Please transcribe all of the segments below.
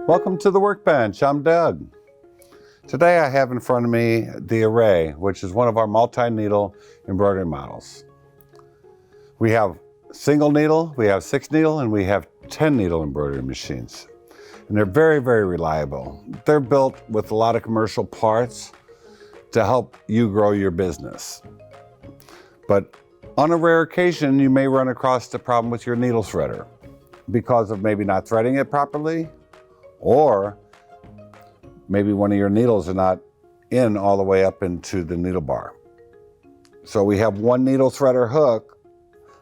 Welcome to the Workbench. I'm Doug. Today I have in front of me the Array, which is one of our multi-needle embroidery models. We have single needle, we have 6 needle, and we have 10 needle embroidery machines. And they're very, very reliable. They're built with a lot of commercial parts to help you grow your business. But on a rare occasion, you may run across the problem with your needle threader because of maybe not threading it properly, or maybe one of your needles are not in all the way up into the needle bar. So we have one needle threader hook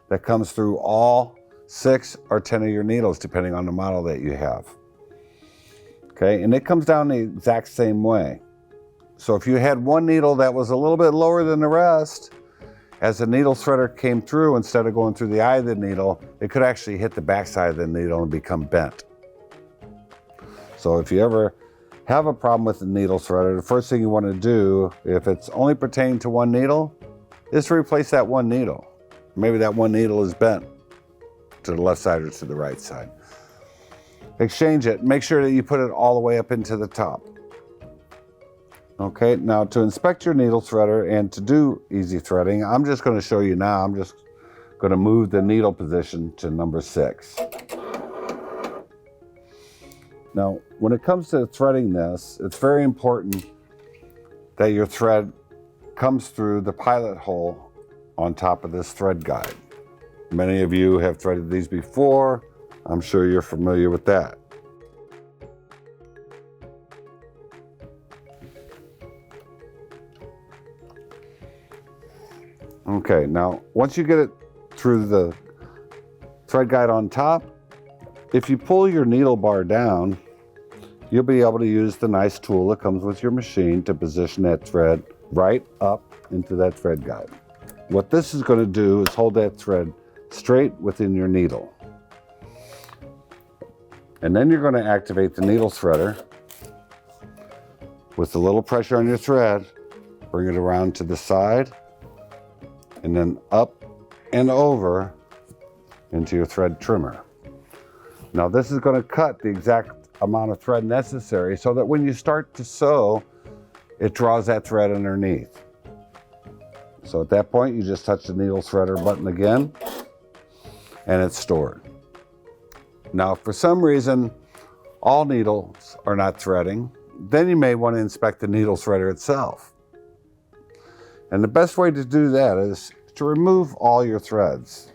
that comes through all 6 or 10 of your needles, depending on the model that you have. Okay, and it comes down the exact same way. So if you had one needle that was a little bit lower than the rest, as the needle threader came through, instead of going through the eye of the needle, it could actually hit the back side of the needle and become bent. So if you ever have a problem with the needle threader, the first thing you want to do, if it's only pertaining to one needle, is to replace that one needle. Maybe that one needle is bent to the left side or to the right side. Exchange it. Make sure that you put it all the way up into the top. Okay, now to inspect your needle threader and to do easy threading, I'm just going to show you now. I'm just going to move the needle position to number 6. Now, when it comes to threading this, it's very important that your thread comes through the pilot hole on top of this thread guide. Many of you have threaded these before. I'm sure you're familiar with that. Okay, now once you get it through the thread guide on top, if you pull your needle bar down, you'll be able to use the nice tool that comes with your machine to position that thread right up into that thread guide. What this is going to do is hold that thread straight within your needle. And then you're going to activate the needle threader with a little pressure on your thread, bring it around to the side, and then up and over into your thread trimmer. Now this is going to cut the exact amount of thread necessary so that when you start to sew, it draws that thread underneath. So at that point, you just touch the needle threader button again, and it's stored. Now, if for some reason all needles are not threading, then you may want to inspect the needle threader itself. And the best way to do that is to remove all your threads.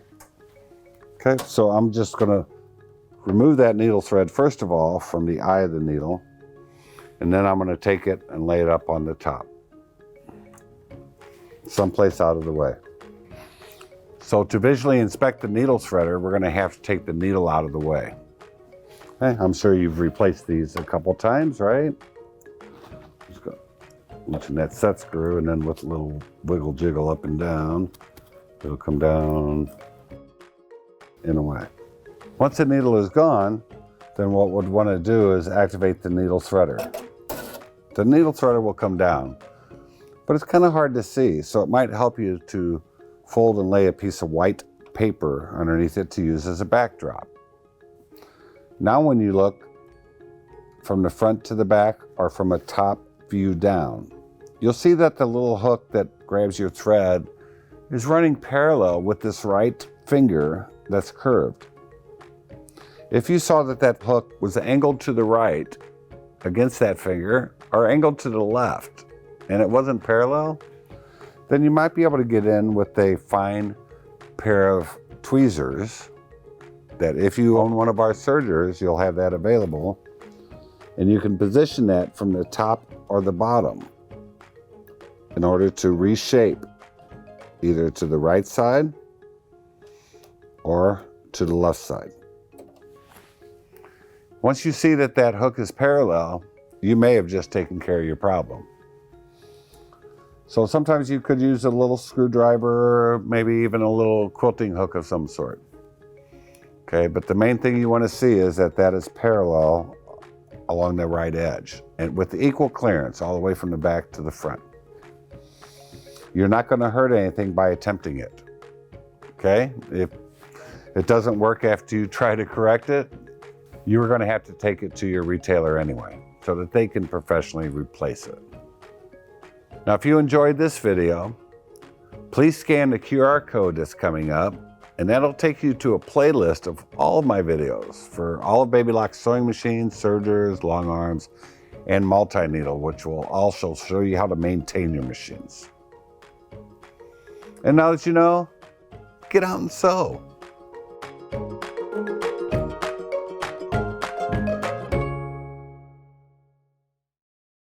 Okay, so I'm just going to remove that needle thread first of all from the eye of the needle, and then I'm going to take it and lay it up on the top, someplace out of the way. So to visually inspect the needle threader, we're going to have to take the needle out of the way. Okay, I'm sure you've replaced these a couple times, right? Just go loosen that set screw, and then with a little wiggle jiggle up and down, it'll come down and away. Once the needle is gone, then what we'd want to do is activate the needle threader. The needle threader will come down, but it's kind of hard to see, so it might help you to fold and lay a piece of white paper underneath it to use as a backdrop. Now when you look from the front to the back or from a top view down, you'll see that the little hook that grabs your thread is running parallel with this right finger that's curved. If you saw that that hook was angled to the right against that finger or angled to the left and it wasn't parallel, then you might be able to get in with a fine pair of tweezers that if you own one of our sergers, you'll have that available. And you can position that from the top or the bottom in order to reshape either to the right side or to the left side. Once you see that that hook is parallel, you may have just taken care of your problem. So sometimes you could use a little screwdriver, maybe even a little quilting hook of some sort. Okay, but the main thing you want to see is that that is parallel along the right edge and with equal clearance all the way from the back to the front. You're not going to hurt anything by attempting it. Okay, if it doesn't work after you try to correct it, you're going to have to take it to your retailer anyway, so that they can professionally replace it. Now, if you enjoyed this video, please scan the QR code that's coming up, and that'll take you to a playlist of all of my videos for all of Baby Lock's sewing machines, sergers, long arms, and multi-needle, which will also show you how to maintain your machines. And now that you know, get out and sew.